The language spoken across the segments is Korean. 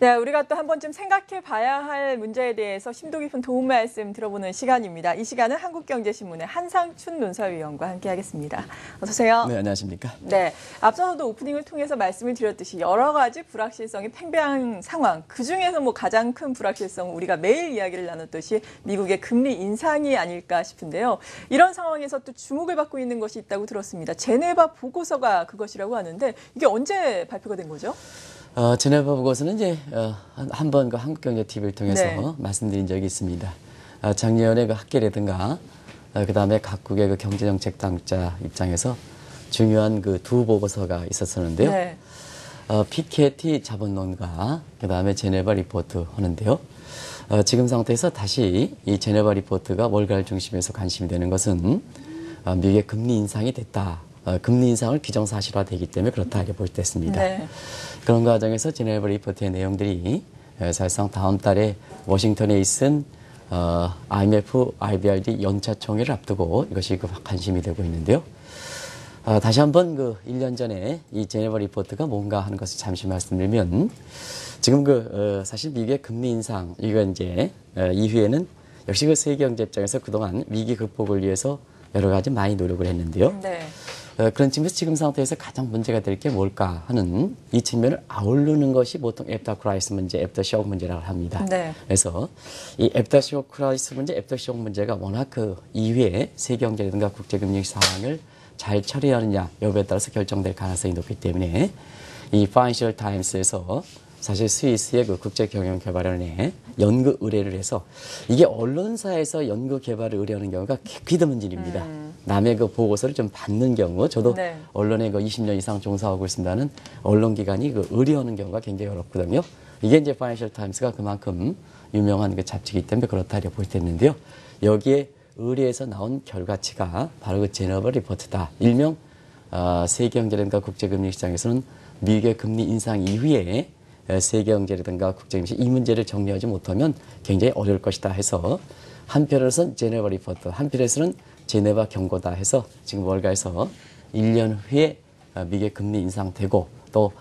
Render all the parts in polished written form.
네, 우리가 또 한 번쯤 생각해 봐야 할 문제에 대해서 심도 깊은 도움 말씀 들어보는 시간입니다. 이 시간은 한국경제신문의 한상춘 논설위원과 함께하겠습니다. 어서 오세요. 네, 안녕하십니까. 네, 앞서도 오프닝을 통해서 말씀을 드렸듯이 여러 가지 불확실성이 팽배한 상황, 그중에서 가장 큰 불확실성은 우리가 매일 이야기를 나눴듯이 미국의 금리 인상이 아닐까 싶은데요. 이런 상황에서 또 주목을 받고 있는 것이 있다고 들었습니다. 제네바 보고서가 그것이라고 하는데 이게 언제 발표가 된 거죠? 제네바 보고서는 이제 한 번 그 한국경제TV를 통해서 네. 말씀드린 적이 있습니다. 작년에 그 학계라든가 그다음에 각국의 그 경제정책 당국자 입장에서 중요한 그 두 보고서가 있었었는데요. 네. 피케티 자본론과 그다음에 제네바 리포트 하는데요. 지금 상태에서 다시 이 제네바 리포트가 월가를 중심에서 관심이 되는 것은 미국의 금리 인상이 됐다. 금리 인상을 기정사실화되기 때문에 그렇다 이렇게 볼 때 있습니다. 네. 그런 과정에서 제네바 리포트의 내용들이 사실상 다음 달에 워싱턴에 있은 IMF, IBRD 연차 총회를 앞두고 이것이 관심이 되고 있는데요. 다시 한번 1년 전에 이 제네바 리포트가 뭔가 하는 것을 잠시 말씀드리면 지금 사실 미국의 금리 인상 이거 이제 이후에는 역시 세계 경제 입장에서 그동안 위기 극복을 위해서 여러 가지 많이 노력을 했는데요. 네. 그런 측면에서 지금 상태에서 가장 문제가 될 게 뭘까 하는 이 측면을 아우르는 것이 보통 애프터 크라이시스 문제, 애프터 쇼크 문제라고 합니다. 네. 그래서 이 애프터 쇼크 크라이시스 문제, 애프터 쇼크 문제가 워낙 이후에 세계 경제라든가 국제금융 상황을 잘 처리하느냐 여부에 따라서 결정될 가능성이 높기 때문에 이 파이낸셜 타임스에서 사실 스위스의 국제경영개발원에 연구 의뢰를 해서 이게 언론사에서 연구 개발을 의뢰하는 경우가 귀드문진입니다. 남의 보고서를 좀 받는 경우, 저도 네. 언론에 20년 이상 종사하고 있습니다는 언론기관이 의뢰하는 경우가 굉장히 어렵거든요. 이게 이제 파이낸셜 타임스가 그만큼 유명한 잡지이기 때문에 그렇다 이렇게 볼 수 있는데요. 여기에 의뢰에서 나온 결과치가 바로 제네바 리포트다. 일명 세계 경제라든가 국제금융 시장에서는 미국의 금리 인상 이후에 세계 경제라든가 국제금융 이 문제를 정리하지 못하면 굉장히 어려울 것이다 해서 한편으로서는 제네바 리포트, 한편에서는 제네바 경고다 해서 지금 월가에서 1년 후에 미국의 금리 인상되고 또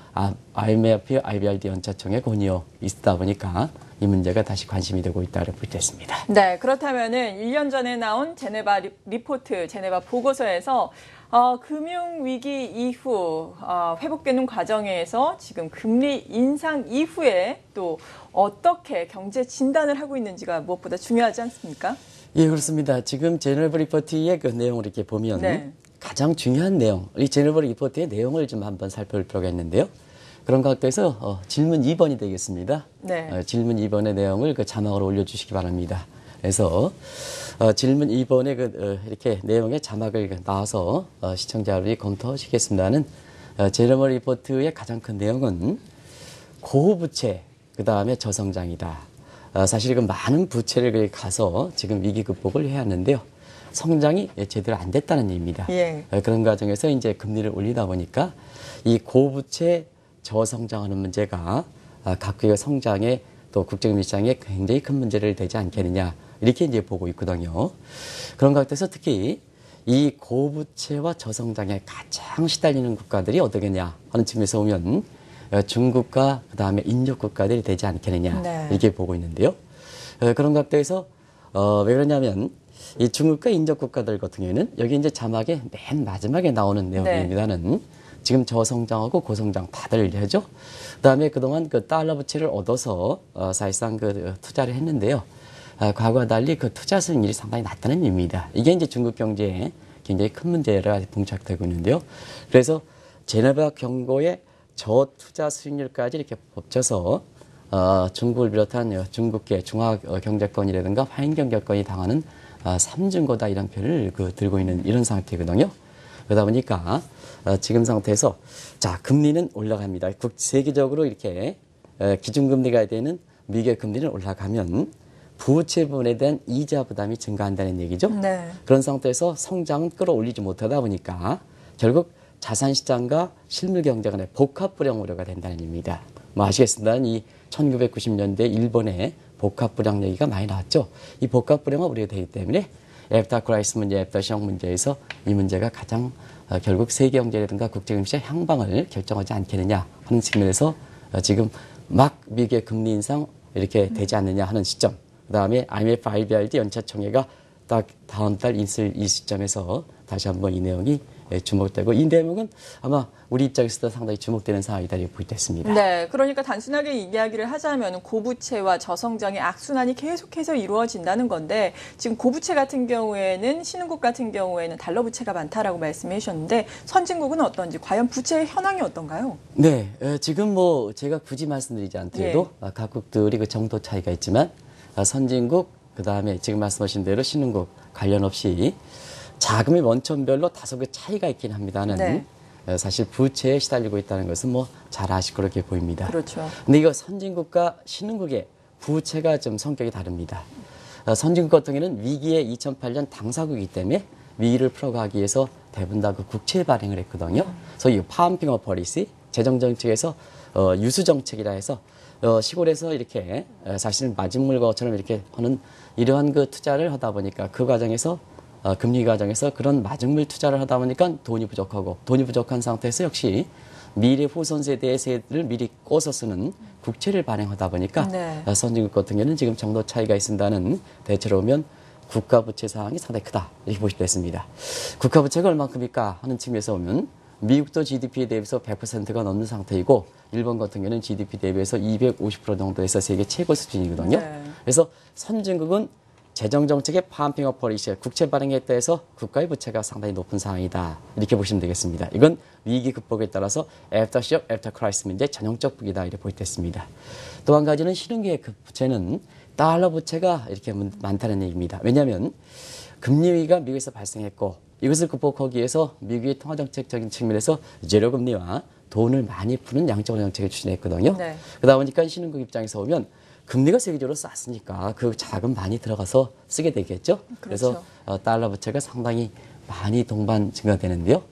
IMF, IBRD 연차총회 건의어 있다 보니까 이 문제가 다시 관심이 되고 있다고 볼 수 있습니다. 네, 그렇다면은 1년 전에 나온 제네바 리포트, 제네바 보고서에서 금융위기 이후 회복되는 과정에서 지금 금리 인상 이후에 또 어떻게 경제 진단을 하고 있는지가 무엇보다 중요하지 않습니까? 예, 그렇습니다. 지금 제네바 리포트의 그 내용을 이렇게 보면 네. 가장 중요한 내용, 이 제네바 리포트의 내용을 좀 한번 살펴볼 필요가 있는데요. 그런 각도에서 질문 2번이 되겠습니다. 네. 질문 2번의 내용을 자막으로 올려주시기 바랍니다. 그래서 질문 2번에 이렇게 내용의 자막을 나와서 시청자분이 검토하시겠습니다는 제네바 리포트의 가장 큰 내용은 고부채, 그 다음에 저성장이다. 사실 많은 부채를 가서 지금 위기 극복을 해야 하는데요. 성장이 제대로 안 됐다는 얘기입니다. 예. 그런 과정에서 이제 금리를 올리다 보니까 이 고부채 저성장하는 문제가 각국의 성장에 또 국제금융 시장에 굉장히 큰 문제를 되지 않겠느냐 이렇게 이제 보고 있거든요. 그런 각도에서 특히 이 고부채와 저성장에 가장 시달리는 국가들이 어떻겠냐 하는 측면에서 보면 중국과 그다음에 인접 국가들이 되지 않겠느냐 네. 이렇게 보고 있는데요. 그런 각도에서 왜 그러냐면 이 중국과 인접 국가들 같은 경우에는 여기 이제 자막에 맨 마지막에 나오는 내용입니다는 지금 저성장하고 고성장 다들 하죠. 그다음에 그동안 달러 부채를 얻어서 사실상 투자를 했는데요. 과거와 달리 투자 수익률이 상당히 낮다는 의미입니다. 이게 이제 중국 경제에 굉장히 큰 문제가 봉착되고 있는데요. 그래서 제네바 경고의 저투자 수익률까지 이렇게 겹쳐서 중국을 비롯한 중국계 중화경제권이라든가 화인경제권이 당하는 삼중고다 이런 표현을 들고 있는 이런 상태거든요. 그러다 보니까 지금 상태에서 금리는 올라갑니다. 세계적으로 이렇게 기준금리가 되는 미국의 금리는 올라가면 부채 부분에 대한 이자 부담이 증가한다는 얘기죠. 네. 그런 상태에서 성장은 끌어올리지 못하다 보니까 결국 자산시장과 실물경제 간의 복합불량 우려가 된다는 의미입니다. 아시겠습니다. 이 1990년대 일본의 복합불량 얘기가 많이 나왔죠. 이 복합불량은 우려가 되기 때문에 애프터 크라이시스 문제, 애프터 쇼크 문제에서 이 문제가 가장 결국 세계 경제라든가 국제금융시장 향방을 결정하지 않겠느냐 하는 측면에서 지금 막 미국의 금리 인상 이렇게 되지 않느냐 하는 시점, 그다음에 IMF, IBRD 연차총회가 딱 다음 달 있을 이 시점에서 다시 한번 이 내용이 주목되고, 이 내용은 아마 우리 입장에서도 상당히 주목되는 상황이다 이렇게 보겠습니다. 네, 그러니까 단순하게 이야기를 하자면 고부채와 저성장의 악순환이 계속해서 이루어진다는 건데, 지금 고부채 같은 경우에는 신흥국 같은 경우에는 달러 부채가 많다라고 말씀해 주셨는데, 선진국은 어떤지, 과연 부채의 현황이 어떤가요? 네, 지금 뭐 제가 굳이 말씀드리지 않더라도 각국들이 그 정도 차이가 있지만 선진국, 그다음에 지금 말씀하신 대로 신흥국 관련 없이 자금의 원천별로 다소 그 차이가 있긴 합니다는 네. 사실 부채에 시달리고 있다는 것은 뭐 잘 아실 거로 이렇게 보입니다. 그렇죠. 근데 이거 선진국과 신흥국의 부채가 좀 성격이 다릅니다. 선진국 같은 경우에는 위기의 2008년 당사국이기 때문에 위기를 풀어가기 위해서 대부분 다 그 국채 발행을 했거든요. 소위 파운핑어 policy, 재정 정책에서 유수 정책이라 해서 시골에서 이렇게 사실 맞은 물건처럼 이렇게 하는 이러한 그 투자를 하다 보니까 그 과정에서 금리 과정에서 그런 맞은물 투자를 하다 보니까 돈이 부족하고, 돈이 부족한 상태에서 역시 미래 후손 세대의 세를 미리 꼬서 쓰는 국채를 발행하다 보니까 네. 선진국 같은 경우는 지금 정도 차이가 있습니다는 대체로 보면 국가 부채 사항이 상당히 크다 이렇게 보시면 됐습니다. 국가 부채가 얼마큼일까 하는 측면에서 보면 미국도 GDP에 대비해서 100%가 넘는 상태이고, 일본 같은 경우는 GDP 대비해서 250% 정도에서 세계 최고 수준이거든요. 네. 그래서 선진국은 재정정책의 파운핑어 policy, 국채 발행에 따라서 국가의 부채가 상당히 높은 상황이다 이렇게 보시면 되겠습니다. 이건 위기 극복에 따라서 after shock, after crisis 문제의 전형적 부기다 이렇게 보겠습니다. 또 한 가지는 신흥국의 그 부채는 달러 부채가 이렇게 많다는 얘기입니다. 왜냐하면 금리 위기가 미국에서 발생했고, 이것을 극복하기 위해서 미국의 통화정책적인 측면에서 제로 금리와 돈을 많이 푸는 양적으로 정책을 추진했거든요. 네. 그러다 보니까 신흥국 입장에서 보면 금리가 세계적으로 쌌으니까 그 자금 많이 들어가서 쓰게 되겠죠. 그래서 달러 부채가 상당히 많이 동반 증가되는데요.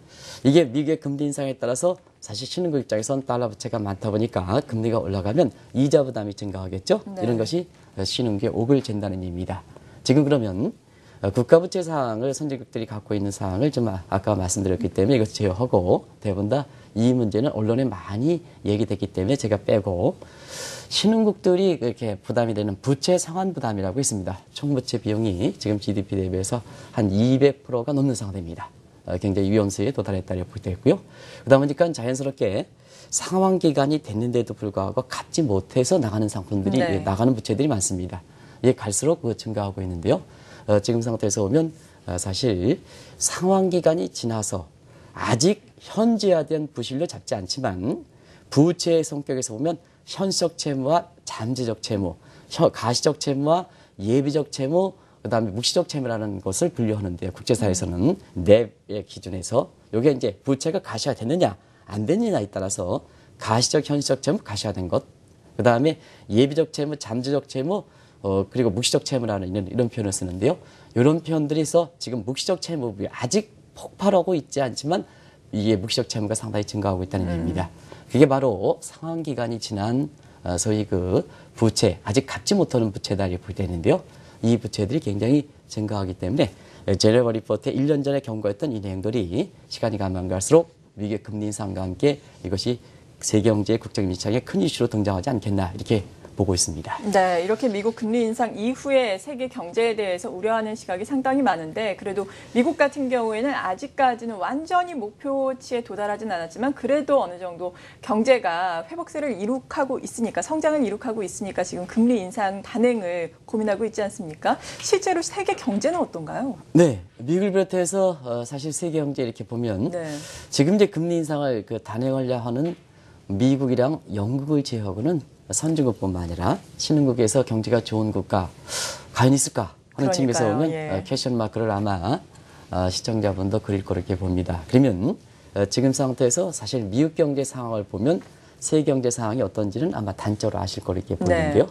이게 미국의 금리 인상에 따라서 사실 신흥국 입장에선 달러 부채가 많다 보니까 금리가 올라가면 이자 부담이 증가하겠죠. 네. 이런 것이 신흥국의 옥을 잰다는 의미입니다. 지금 그러면 국가 부채 사항을 선진국들이 갖고 있는 사항을 좀 아까 말씀드렸기 때문에 이것 제어하고, 대부분 다 이 문제는 언론에 많이 얘기됐기 때문에 제가 빼고, 신흥국들이 이렇게 부담이 되는 부채 상환 부담이라고 있습니다. 총부채 비용이 지금 GDP 대비해서 한 200%가 넘는 상태입니다. 굉장히 위험수에 도달했다고 볼 때 있고요. 그러다 보니까 자연스럽게 상환 기간이 됐는데도 불구하고 갚지 못해서 나가는 상품들이 네. 나가는 부채들이 많습니다. 이게 갈수록 증가하고 있는데요. 지금 상태에서 보면 사실 상환 기간이 지나서 아직 현지화된 부실로 잡지 않지만 부채의 성격에서 보면 현실적 채무와 잠재적 채무, 가시적 채무와 예비적 채무, 그다음에 묵시적 채무라는 것을 분류하는데요. 국제사회에서는 랩의 기준에서 이게 이제 부채가 가시화됐느냐 안 됐느냐에 따라서 가시적, 현실적 채무, 가시화된 것, 그다음에 예비적 채무, 잠재적 채무, 그리고 묵시적 채무라는 이런 표현을 쓰는데요. 이런 표현들에서 지금 묵시적 채무비 아직 폭발하고 있지 않지만 이게 묵시적 채무가 상당히 증가하고 있다는 얘기입니다. 그게 바로 상환 기간이 지난 소위 그 부채, 아직 갚지 못하는 부채다 이렇게 볼 때 있는데요. 이 부채들이 굉장히 증가하기 때문에 제네럴 리포트의 1년 전에 경고했던 이 내용들이 시간이 가면 갈수록 미국의 금리 인상과 함께 이것이 세계 경제의 국제적 밀착에 큰 이슈로 등장하지 않겠나 이렇게 보고 있습니다. 네, 이렇게 미국 금리 인상 이후에 세계 경제에 대해서 우려하는 시각이 상당히 많은데, 그래도 미국 같은 경우에는 아직까지는 완전히 목표치에 도달하진 않았지만 그래도 어느 정도 경제가 회복세를 이룩하고 있으니까, 성장을 이룩하고 있으니까 지금 금리 인상 단행을 고민하고 있지 않습니까? 실제로 세계 경제는 어떤가요? 네, 미국을 비롯해서 사실 세계 경제 이렇게 보면 지금 이제 금리 인상을 단행하려 하는 미국이랑 영국을 제외하고는 선진국뿐만 아니라 신흥국에서 경제가 좋은 국가 과연 있을까 하는 측면에서 보면 퀘스천 마크를 아마 시청자분도 그릴 거로 이렇게 봅니다. 그러면 지금 상태에서 사실 미국 경제 상황을 보면 세계 경제 상황이 어떤지는 아마 단적으로 아실 거로 이렇게 보이는데요.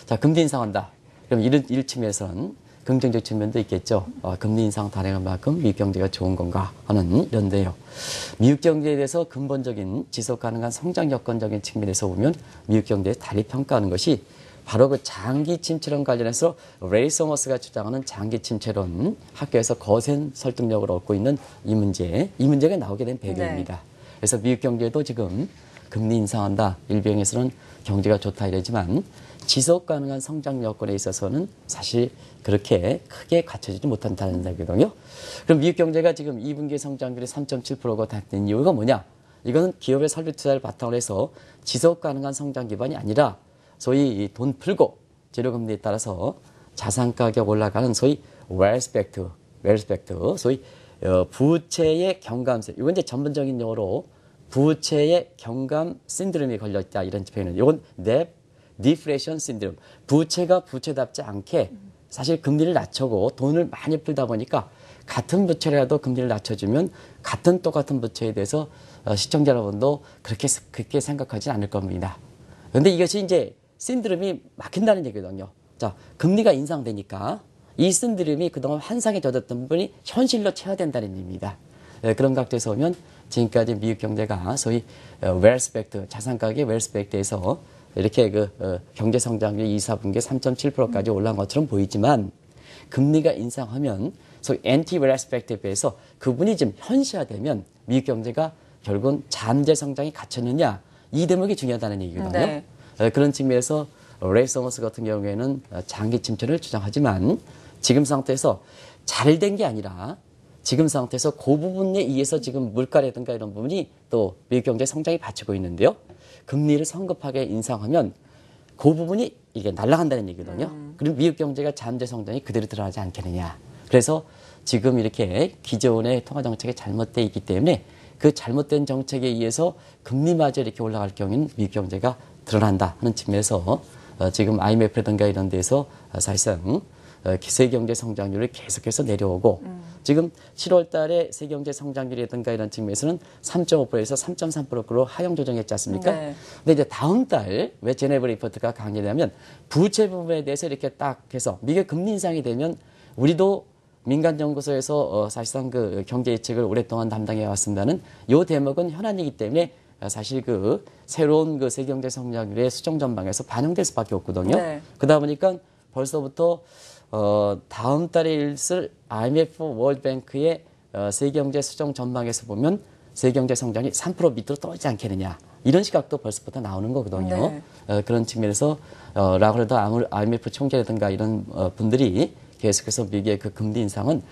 자, 금리 인상한다. 그럼 이런 측면에서는 긍정적 측면도 있겠죠. 금리 인상 단행한 만큼 미국 경제가 좋은 건가 하는 이런데요. 미국 경제에 대해서 근본적인 지속 가능한 성장 여건적인 측면에서 보면 미국 경제에 달리 평가하는 것이 바로 그 장기 침체론 관련해서 레이 서머스가 주장하는 장기 침체론, 학교에서 거센 설득력을 얻고 있는 이 문제가 나오게 된 배경입니다. 그래서 미국 경제도 지금 금리 인상한다. 일병에서는 경제가 좋다 이러지만 지속 가능한 성장 여건에 있어서는 사실 그렇게 크게 갖춰지지 못한다는 얘기거든요. 그럼 미국 경제가 지금 2분기 성장률이 3.7%가 됐는 이유가 뭐냐? 이거는 기업의 설비 투자를 바탕으로 해서 지속 가능한 성장 기반이 아니라 소위 돈 풀고 재료금리에 따라서 자산 가격 올라가는 소위 웰스펙트, 소위 부채의 경감세. 이건 이제 전문적인 용어로 부채의 경감 신드롬이 걸렸다 이런 표현은. 이건 디플레이션 신드롬. 부채가 부채답지 않게 사실 금리를 낮추고 돈을 많이 풀다 보니까 같은 부채라도 금리를 낮춰주면 똑같은 부채에 대해서 시청자 여러분도 그렇게 생각하지 않을 겁니다. 그런데 이것이 이제 신드롬이 막힌다는 얘기거든요. 자, 금리가 인상되니까 이 신드롬이 그동안 환상에 젖었던 분이 현실로 체화된다는 얘기입니다. 그런 각도에서 보면 지금까지 미국 경제가 소위 웰스펙트, 자산 가격의 웰스펙트에서 이렇게 경제 성장률이 2, 4분기에 3.7%까지 올라간 것처럼 보이지만 금리가 인상하면 소위 엔티 웰스펙트에 비해서 그분이 좀 현실화되면 미국 경제가 결국은 잠재 성장이 갖췄느냐 이 대목이 중요하다는 얘기거든요. 네. 그런 측면에서 레이 서머스 같은 경우에는 장기 침체를 주장하지만 지금 상태에서 잘 된 게 아니라 지금 상태에서 그 부분에 의해서 지금 물가라든가 이런 부분이 또 미국 경제 성장이 받치고 있는데요. 금리를 성급하게 인상하면 그 부분이 이게 날아간다는 얘기거든요. 그리고 미국 경제가 잠재 성장이 그대로 들어가지 않겠느냐. 그래서 지금 이렇게 기존의 통화 정책이 잘못되어 있기 때문에 그 잘못된 정책에 의해서 금리마저 이렇게 올라갈 경우에는 미국 경제가 드러난다 하는 측면에서 지금 IMF라든가 이런 데서 사실상 세계경제 성장률을 계속해서 내려오고 지금 7월 달에 세계경제 성장률이라든가 이런 측면에서는 3.5%에서 3.3%로 하향 조정했지 않습니까? 네. 근데 이제 다음 달 왜 제네버 리포트가 강렬하면 부채 부분에 대해서 이렇게 딱 해서 미국 금리 인상이 되면 우리도 민간연구소에서 사실상 그 경제 예측을 오랫동안 담당해 왔습니다는 이 대목은 현안이기 때문에 사실 그 새로운 그 세계경제 성장률의 수정 전망에서 반영될 수밖에 없거든요. 네. 그러다 보니까 벌써부터 다음 달에 있을 IMF 월드뱅크의 세계경제 수정 전망에서 보면 세계경제 성장이 3% 밑으로 떨어지지 않겠느냐. 이런 시각도 벌써부터 나오는 거거든요. 네. 그런 측면에서 라그레드 IMF 총재라든가 이런 분들이 계속해서 미국의 그 금리 인상은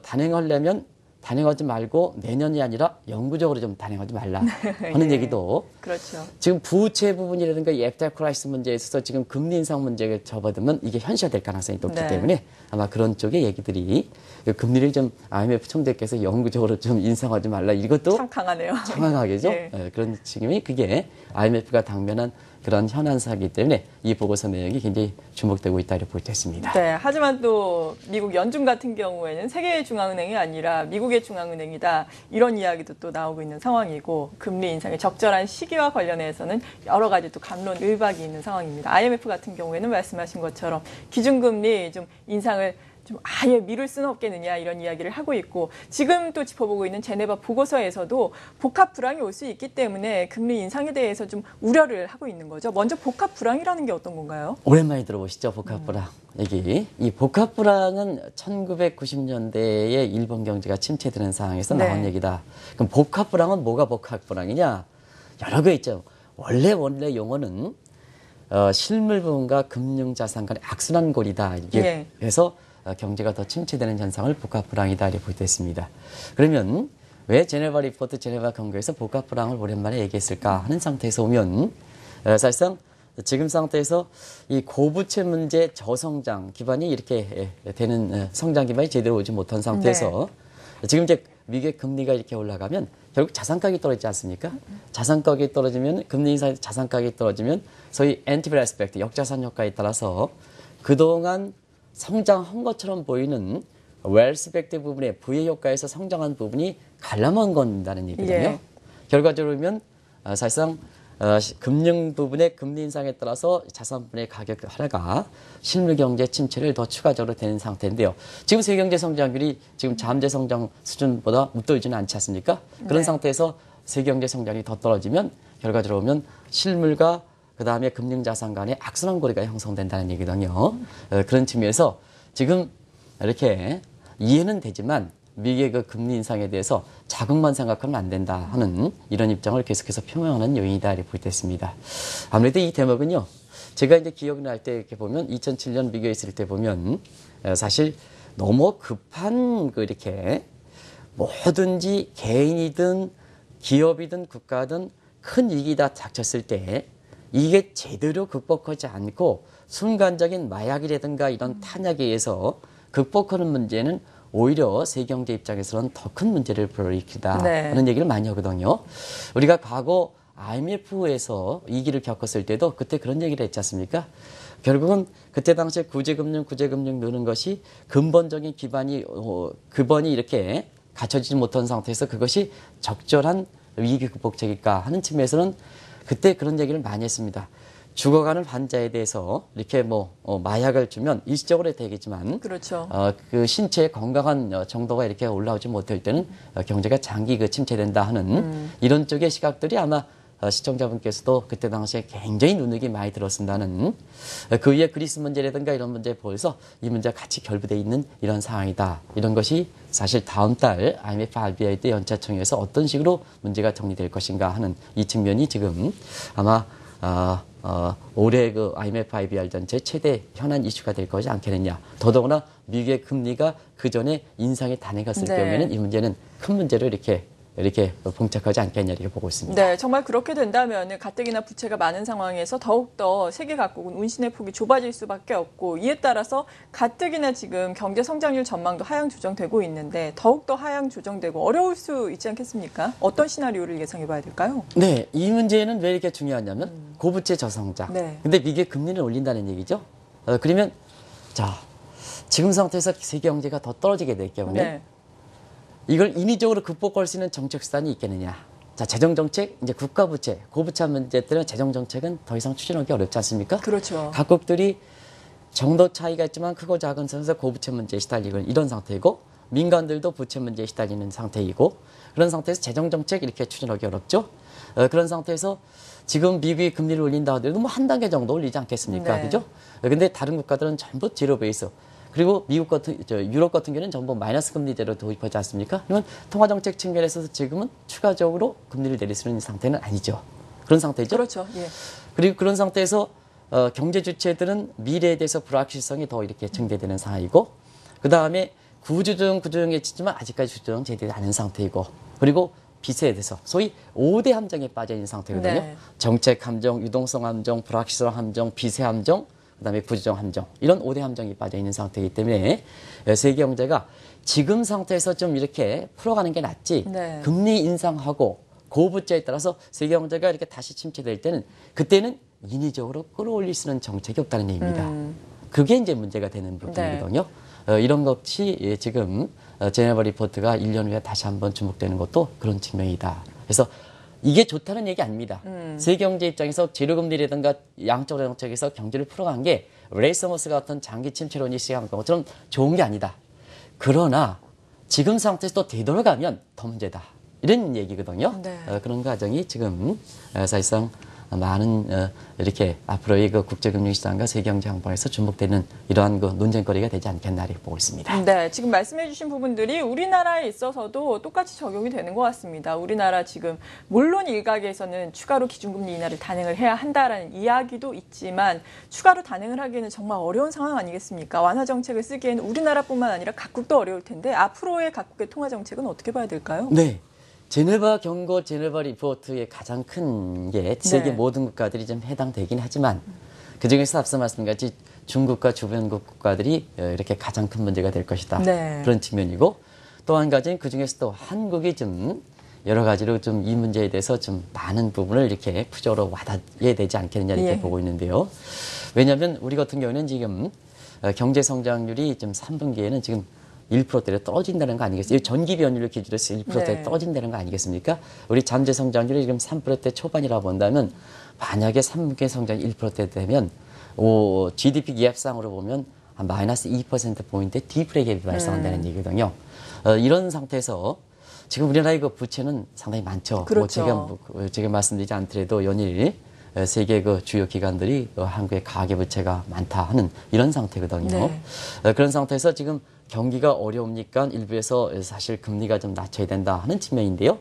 단행하려면 단행하지 말고 내년이 아니라 영구적으로 좀 단행하지 말라 하는 네. 얘기도 그렇죠. 지금 부채 부분이라든가 이 애프터 크라이시스 문제에 있어서 지금 금리 인상 문제에 접어들면 이게 현실화될 가능성이 높기 네. 때문에 아마 그런 쪽의 얘기들이 금리를 좀 IMF 총재께서 영구적으로 좀 인상하지 말라 이것도 참 강하네요. 정확하게죠. 네. 그런 측면이 그게 IMF가 당면한 그런 현안사이기 때문에 이 보고서 내용이 굉장히 주목되고 있다 이렇게 볼 수 있습니다. 네, 하지만 또 미국 연준 같은 경우에는 세계의 중앙은행이 아니라 미국의 중앙은행이다 이런 이야기도 또 나오고 있는 상황이고 금리 인상의 적절한 시기와 관련해서는 여러 가지 또 갑론을박이 있는 상황입니다. IMF 같은 경우에는 말씀하신 것처럼 기준금리 좀 인상을 좀 아예 미룰 수는 없겠느냐 이런 이야기를 하고 있고 지금 또 짚어보고 있는 제네바 보고서에서도 복합 불황이 올 수 있기 때문에 금리 인상에 대해서 좀 우려를 하고 있는 거죠. 먼저 복합 불황이라는 게 어떤 건가요? 오랜만에 들어보시죠, 복합 불황 얘기. 이 복합 불황은 1990년대에 일본 경제가 침체되는 상황에서 네. 나온 얘기다. 그럼 복합 불황은 뭐가 복합 불황이냐? 여러 개 있죠. 원래 용어는 실물 부분과 금융 자산 간의 악순환골이다. 이게 예. 그래서 경제가 더 침체되는 현상을 복합 불황이다 이렇게 볼 수 있습니다. 그러면 왜 제네바 리포트, 제네바 경고에서 복합 불황을 오랜만에 얘기했을까 하는 상태에서 오면 사실상 지금 상태에서 이 고부채 문제 저성장 기반이 이렇게 되는 성장 기반이 제대로 오지 못한 상태에서 지금 이제 미국의 금리가 이렇게 올라가면 결국 자산 가격이 떨어지지 않습니까? 자산 가격이 떨어지면 금리 인상에서 자산 가격이 떨어지면 소위 엔티브레스펙트 역자산 효과에 따라서 그동안 성장한 것처럼 보이는 웰스펙트 부분의 부의 효과에서 성장한 부분이 관람한 건다는 얘기거든요. 예. 결과적으로 보면 사실상 금융 부분의 금리 인상에 따라서 자산분의 가격 하락가 실물 경제 침체를 더 추가적으로 되는 상태인데요. 지금 세계 경제 성장률이 지금 잠재 성장 수준보다 웃돌지는 않지 않습니까? 그런 네. 상태에서 세계 경제 성장이 더 떨어지면 결과적으로 보면 실물과 그다음에 금융자산 간의 악순환 고리가 형성된다는 얘기거든요. 그런 측면에서 지금 이렇게 이해는 되지만 미국의 그 금리 인상에 대해서 자국만 생각하면 안 된다 하는 이런 입장을 계속해서 표명하는 요인이다 이렇게 볼 때 있습니다. 아무래도 이 대목은요. 제가 이제 기억날 때 이렇게 보면 2007년 미국에 있을 때 보면 사실 너무 급한 그 이렇게 뭐든지 개인이든 기업이든 국가든 큰 위기가 닥쳤을 때 이게 제대로 극복하지 않고 순간적인 마약이라든가 이런 탄약에 의해서 극복하는 문제는 오히려 세계경제 입장에서는 더 큰 문제를 불러일으키다 하는 얘기를 많이 하거든요. 우리가 과거 IMF에서 위기를 겪었을 때도 그때 그런 얘기를 했지 않습니까? 결국은 그때 당시에 구제금융 느는 것이 근본적인 기반이 이렇게 갖춰지지 못한 상태에서 그것이 적절한 위기 극복책일까 하는 측면에서는 그때 그런 얘기를 많이 했습니다. 죽어가는 환자에 대해서 이렇게 마약을 주면 일시적으로 되겠지만 그렇죠. 그 신체의 건강한 정도가 이렇게 올라오지 못할 때는 경제가 장기 침체된다 하는 이런 쪽의 시각들이 아마 시청자분께서도 그때 당시에 굉장히 눈여기 많이 들었습니다는 그 위에 그리스 문제라든가 이런 문제에 보여서 이 문제가 같이 결부되어 있는 이런 상황이다. 이런 것이 사실 다음 달 IMF RBI 때 연차총회에서 어떤 식으로 문제가 정리될 것인가 하는 이 측면이 지금 아마 올해 그 IMF IBR 전체 최대 현안 이슈가 될 것이 않겠느냐. 더더구나 미국의 금리가 그 전에 인상에 단행했을 경우에는 이 문제는 큰 문제로 이렇게 봉착하지 않겠냐 이렇게 보고 있습니다. 네, 정말 그렇게 된다면 가뜩이나 부채가 많은 상황에서 더욱더 세계 각국은 운신의 폭이 좁아질 수밖에 없고 이에 따라서 가뜩이나 지금 경제 성장률 전망도 하향 조정되고 있는데 더욱더 하향 조정되고 어려울 수 있지 않겠습니까? 어떤 시나리오를 예상해 봐야 될까요? 네, 이 문제는 왜 이렇게 중요하냐면 고부채 저성장. 근데 미국의 금리를 올린다는 얘기죠. 그러면 자, 지금 상태에서 세계 경제가 더 떨어지게 될 경우에 이걸 인위적으로 극복할 수 있는 정책 수단이 있겠느냐. 자, 재정정책, 이제 국가부채, 고부채 문제 때는 재정정책은 더 이상 추진하기 어렵지 않습니까? 그렇죠. 각국들이 정도 차이가 있지만 크고 작은 선에서 고부채 문제에 시달리고 이런 상태이고 민간들도 부채 문제에 시달리는 상태이고 그런 상태에서 재정정책 이렇게 추진하기 어렵죠. 그런 상태에서 지금 미국이 금리를 올린다 하더라도 뭐 한 단계 정도 올리지 않겠습니까? 그죠? 근데 다른 국가들은 전부 제로 베이스. 그리고 유럽 같은 경우는 전부 마이너스 금리제로 도입하지 않습니까? 그러면 통화정책 측면에서 지금은 추가적으로 금리를 내릴 수 있는 상태는 아니죠. 그런 상태죠. 그렇죠. 예. 그리고 그런 상태에서 경제 주체들은 미래에 대해서 불확실성이 더 이렇게 증대되는 상황이고, 그 다음에 구조조정에 치지만 아직까지 구조조정 제대로 않은 상태이고, 그리고 빚에 대해서 소위 5대 함정에 빠져 있는 상태거든요. 정책 함정, 유동성 함정, 불확실성 함정, 빚의 함정, 그다음에 구조조정 함정 이런 5대 함정이 빠져 있는 상태이기 때문에 세계 경제가 지금 상태에서 좀 이렇게 풀어가는 게 낫지 금리 인상하고 고부채에 따라서 세계 경제가 이렇게 다시 침체될 때는 그때는 인위적으로 끌어올릴 수 있는 정책이 없다는 얘기입니다. 그게 이제 문제가 되는 부분이거든요. 이런 것이 지금 제네바 리포트가 1년 후에 다시 한번 주목되는 것도 그런 측면이다. 그래서 이게 좋다는 얘기 아닙니다. 세계 경제 입장에서 제로금리라든가 양적 정책에서 경제를 풀어간 게 레이 서머스 같은 장기 침체론이 시작한 것처럼 좋은 게 아니다. 그러나 지금 상태에서 또 되돌아가면 더 문제다. 이런 얘기거든요. 그런 과정이 지금 사실상 많은 이렇게 앞으로의 그 국제금융시장과 세계경제 항방에서 주목되는 이러한 그 논쟁거리가 되지 않겠나 이렇게 보고 있습니다. 네, 지금 말씀해주신 부분들이 우리나라에 있어서도 똑같이 적용이 되는 것 같습니다. 우리나라 지금 물론 일각에서는 추가로 기준금리 인하를 단행을 해야 한다라는 이야기도 있지만 추가로 단행을 하기에는 정말 어려운 상황 아니겠습니까? 완화 정책을 쓰기에는 우리나라뿐만 아니라 각국도 어려울 텐데 앞으로의 각국의 통화 정책은 어떻게 봐야 될까요? 네. 제네바 리포트의 가장 큰 게 세계 모든 국가들이 좀 해당되긴 하지만 그중에서 앞서 말씀드린 중국과 주변국 국가들이 이렇게 가장 큰 문제가 될 것이다. 그런 측면이고 또 한 가지는 그중에서도 한국이 좀 여러 가지로 좀 이 문제에 대해서 좀 많은 부분을 이렇게 부적으로 와닿아야 되지 않겠느냐 이렇게 보고 있는데요. 왜냐하면 우리 같은 경우는 지금 경제 성장률이 좀 3분기에는 지금 1%대로 떨어진다는 거 아니겠습니까? 전기 변율을 기준으로 해서 1%대 떨어진다는 거 아니겠습니까? 우리 잠재 성장률이 지금 3%대 초반이라 본다면 만약에 3분기 성장이 1%대 되면 GDP 기압상으로 보면 한 마이너스 2%포인트 디프레 갭이 발생한다는 얘기거든요. 이런 상태에서 지금 우리나라의 그 부채는 상당히 많죠. 그렇죠. 제가 말씀드리지 않더라도 연일 세계 그 주요 기관들이 한국의 가계부채가 많다 하는 이런 상태거든요. 네. 그런 상태에서 지금 경기가 어려우니까 일부에서 사실 금리가 좀 낮춰야 된다 하는 측면인데요.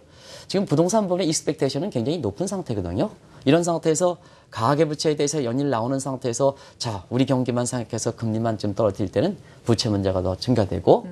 지금 부동산 부분의 익스펙테이션은 굉장히 높은 상태거든요. 이런 상태에서 가계부채에 대해서 연일 나오는 상태에서 자, 우리 경기만 생각해서 금리만 좀 떨어질 때는 부채 문제가 더 증가되고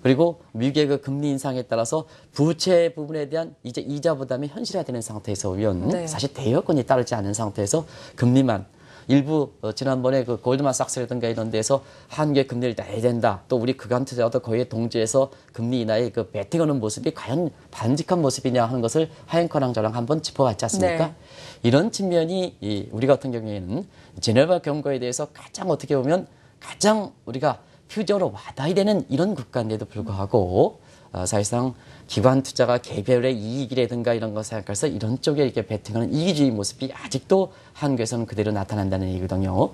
그리고 미국의 그 금리 인상에 따라서 부채 부분에 대한 이제 이자 부담이 현실화되는 상태에서 오면 네. 사실 대여건이 따르지 않은 상태에서 금리만 일부 지난번에 그 골드만삭스라든가 이런 데서 한국의 금리를 내야 된다. 또 우리 그간 투자도 거의 동지에서 금리 인하에 그 배팅하는 모습이 과연 바람직한 모습이냐 하는 것을 하행커랑 저랑 한번 짚어봤지 않습니까? 네. 이런 측면이 우리 같은 경우에는 제네바 경고에 대해서 가장 어떻게 보면 가장 우리가 표적으로 와닿아야 되는 이런 국가인데도 불구하고 사실상 기관 투자가 개별의 이익이라든가 이런 거 생각해서 이런 쪽에 이렇게 베팅하는 이기주의 모습이 아직도 한국에서는 그대로 나타난다는 얘기거든요.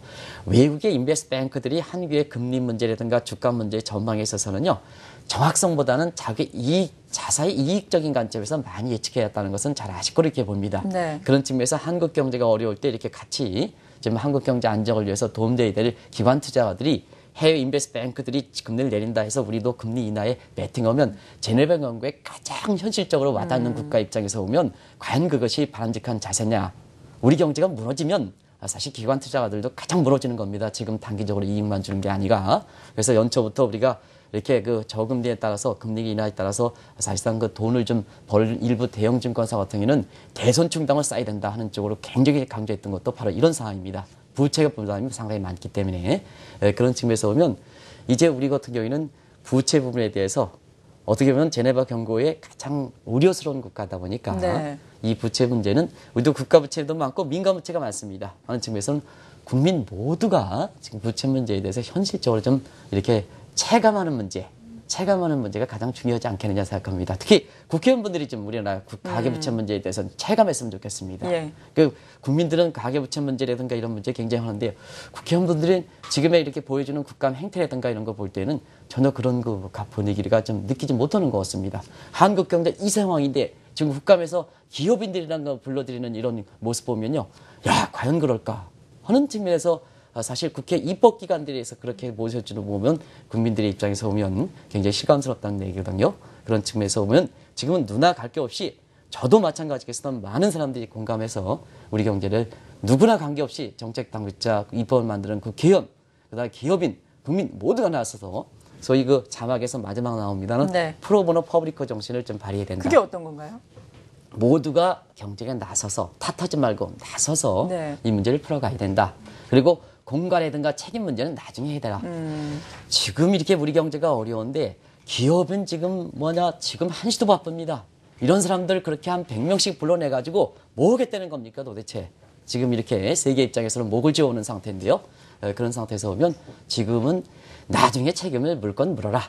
외국의 인베스트 뱅크들이 한국의 금리 문제라든가 주가 문제의 전망에 있어서는요. 정확성보다는 자기 이익, 자사의 이익적인 관점에서 많이 예측해야 했다는 것은 잘 아실 거로 이렇게 봅니다. 네. 그런 측면에서 한국 경제가 어려울 때 이렇게 같이 지금 한국 경제 안정을 위해서 도움돼야 될 기관 투자가들이 해외 인베스트 뱅크들이 금리를 내린다 해서 우리도 금리 인하에 베팅하면 제네바 경고에 가장 현실적으로 와닿는 국가 입장에서 보면 과연 그것이 바람직한 자세냐. 우리 경제가 무너지면 사실 기관 투자가들도 가장 무너지는 겁니다. 지금 단기적으로 이익만 주는 게 아니라. 그래서 연초부터 우리가 이렇게 그 저금리에 따라서 금리 인하에 따라서 사실상 그 돈을 좀 벌 일부 대형 증권사 같은 경우는 대손 충당을 쌓아야 된다 하는 쪽으로 굉장히 강조했던 것도 바로 이런 상황입니다. 부채가 부담이 상당히 많기 때문에 그런 측면에서 보면 이제 우리 같은 경우에는 부채 부분에 대해서 어떻게 보면 제네바 경고에 가장 우려스러운 국가다 보니까 네. 이 부채 문제는 우리도 국가 부채도 많고 민간 부채가 많습니다. 하는 측면에서는 국민 모두가 지금 부채 문제에 대해서 현실적으로 좀 이렇게 체감하는 문제가 가장 중요하지 않겠느냐 생각합니다. 특히 국회의원분들이 좀 우리나라 가계부채 문제에 대해서 체감했으면 좋겠습니다. 예. 그 국민들은 가계부채 문제라든가 이런 문제 굉장히 하는데요. 국회의원분들은 지금의 이렇게 보여주는 국감 행태라든가 이런 거 볼 때는 전혀 그런 그 분위기가 좀 느끼지 못하는 것 같습니다. 한국 경제 이 상황인데 지금 국감에서 기업인들이라는 거 불러들이는 이런 모습 보면요. 야, 과연 그럴까 하는 측면에서 사실 국회 입법기관들에서 그렇게 모셔주는 거 보면 국민들의 입장에서 보면 굉장히 실감스럽다는 얘기거든요. 그런 측면에서 보면 지금은 누나 갈 게 없이 저도 마찬가지겠지만 많은 사람들이 공감해서 우리 경제를 누구나 관계없이 정책당국자, 입법을 만드는 국회의원, 그다음에 기업인, 국민 모두가 나서서 소위 그 자막에서 마지막 나옵니다는 네. 프로보노 퍼블리커 정신을 좀 발휘해야 된다. 그게 어떤 건가요? 모두가 경쟁에 나서서 탓하지 말고 나서서 네. 이 문제를 풀어가야 된다. 그리고 공과라든가 책임 문제는 나중에 해야 되라. 지금 이렇게 우리 경제가 어려운데 기업은 지금 지금 한시도 바쁩니다. 이런 사람들 그렇게 한 100명씩 불러내가지고 뭐 하겠다는 겁니까 도대체. 지금 이렇게 세계 입장에서는 목을 지어오는 상태인데요. 그런 상태에서 보면 지금은 나중에 책임을 물 건 물어라.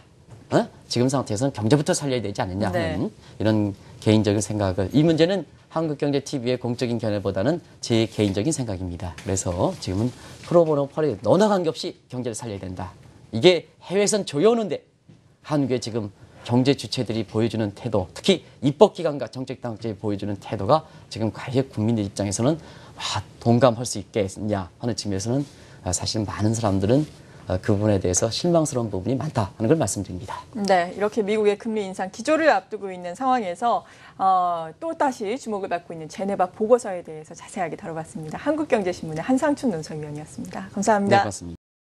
지금 상태에서는 경제부터 살려야 되지 않느냐 하는 네. 이런 개인적인 생각을 이 문제는 한국경제TV의 공적인 견해보다는 제 개인적인 생각입니다. 그래서 지금은 프로보노 퍼리 너나 관계없이 경제를 살려야 된다. 이게 해외에선 조여오는데 한국의 지금 경제 주체들이 보여주는 태도, 특히 입법기관과 정책당국자들이 보여주는 태도가 지금 과연 국민들 입장에서는 동감할 수 있겠냐 하는 측면에서는 사실 많은 사람들은 그 부분에 대해서 실망스러운 부분이 많다 하는 걸 말씀드립니다. 네, 이렇게 미국의 금리 인상 기조를 앞두고 있는 상황에서 또 다시 주목을 받고 있는 제네바 보고서에 대해서 자세하게 다뤄봤습니다. 한국경제신문의 한상춘 논설위원이었습니다. 감사합니다. 네, 고맙습니다.